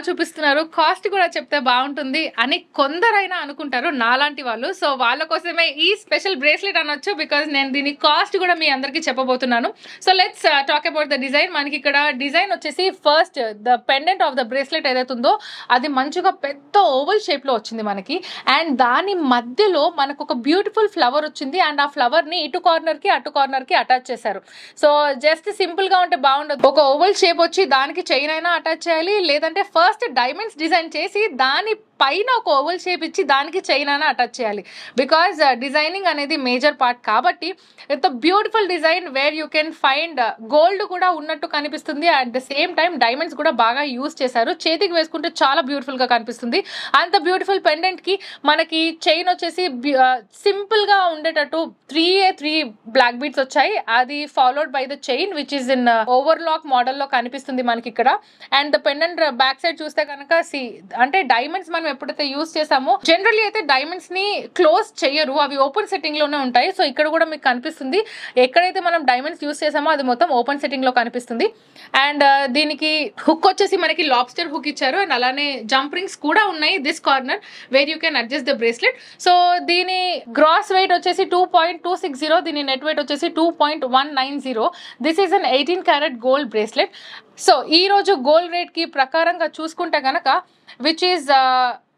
చూపిస్తున్నారు, కాస్ట్ కూడా చెప్తే బాగుంటుంది అని కొందరైనా అనుకుంటారు నాలాంటి వాళ్ళు. సో వాళ్ళ కోసమే ఈ స్పెషల్ బ్రేస్లెట్ అనొచ్చు, బికాజ్ నేను దీని కాస్ట్ కూడా మీ అందరికి చెప్పబోతున్నాను. So let's talk about the design. మనకి ఇక్కడ డిజైన్ వచ్చేసి first the pendant of the bracelet ఏదైతే ఉందో అది మంచిగా పెద్ద ఓవల్ షేప్ లో వచ్చింది మనకి. అండ్ దాని మధ్యలో మనకు ఒక బ్యూటిఫుల్ ఫ్లవర్ వచ్చింది. అండ్ ఆ ఫ్లవర్ ని ఇటు కార్నర్ కి అటు కార్నర్ కి అటాచ్ చేశారు. సో జస్ట్ సింపుల్ గా ఉంటే బాగుండదు. ఒక ఓవల్ షేప్ వచ్చి దానికి చైన్ అయినా అటాచ్ చేయాలి, లేదంటే ఫస్ట్ డైమండ్స్ డిజైన్ చేసి దాని పైన ఒక ఓవల్ షేప్ ఇచ్చి దానికి చైన్ అయినా అటాచ్ చేయాలి. బికాజ్ డిజైనింగ్ అనేది మేజర్ పార్ట్ కాబట్టి it's beautiful design where you can find gold కూడా ఉన్నట్టు కనిపిస్తుంది. At the same time diamonds కూడా బాగా యూజ్ చేశారు. చేతికి వేసుకుంటే చాలా బ్యూటిఫుల్ గా కనిపిస్తుంది. అంత బ్యూటిఫుల్ పెండెంట్ కి మనకి చైన్ వచ్చేసి సింపుల్ గా ఉండేటట్టు 3 బ్లాక్ బీడ్స్ వచ్చాయి. అది followed by the chain which is in overlock model లో కనిపిస్తుంది మనకి ఇక్కడ. And the pendant back side చూస్తే కనుక అంటే డైమండ్స్ మనం ఎప్పుడైతే యూజ్ చేసామో జనరల్లీ అయితే డైమండ్స్ ని క్లోజ్ చేయరు, అవి ఓపెన్ సెట్టింగ్ లోనే ఉంటాయి. సో ఇక్కడ కూడా మీకు కనిపిస్తుంది ఎక్కడైతే మనం డైమండ్స్ యూజ్ చేసామో అది మొత్తం ఓపెన్ సెట్టింగ్ లో కనిపిస్తుంది. అండ్ దీనికి హుక్ వచ్చేసి మనకి లాబ్స్టర్ హుక్ ఇచ్చారు. అండ్ అలానే జంప్ రింగ్స్ కూడా ఉన్నాయి this corner where you can adjust the bracelet. So దీని గ్రాస్ వెయిట్ వచ్చేసి 2.260, దీని నెట్ వెయిట్ వచ్చేసి 2.190. This is an 18 carat gold bracelet. So ఈ రోజు గోల్డ్ రేట్ కి ప్రకారంగా చూసుకుంటే గనక విచ్ ఈస్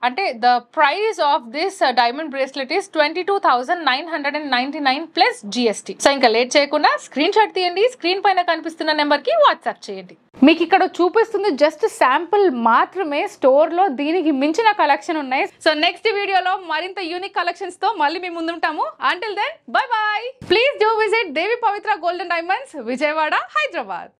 అంటే the price of this diamond bracelet is 22,999 plus GST. So ఇంకా లేట్ చేయకుండా స్క్రీన్ షాట్ తీయండి, స్క్రీన్ పైన కనిపిస్తున్న నెంబర్ కి వాట్సాప్ చేయండి. మీకు ఇక్కడ చూపిస్తుంది జస్ట్ శాంపుల్ మాత్రమే, స్టోర్ లో దీనికి మించిన కలెక్షన్ ఉన్నాయి. సో నెక్స్ట్ వీడియోలో మరింత యూనిక్ కలెక్షన్స్ తో మళ్ళీ మేము ముందుంటాము. Until then bye bye. Please do visit Devi Pavitra Golden Diamonds, Vijayawada, Hyderabad.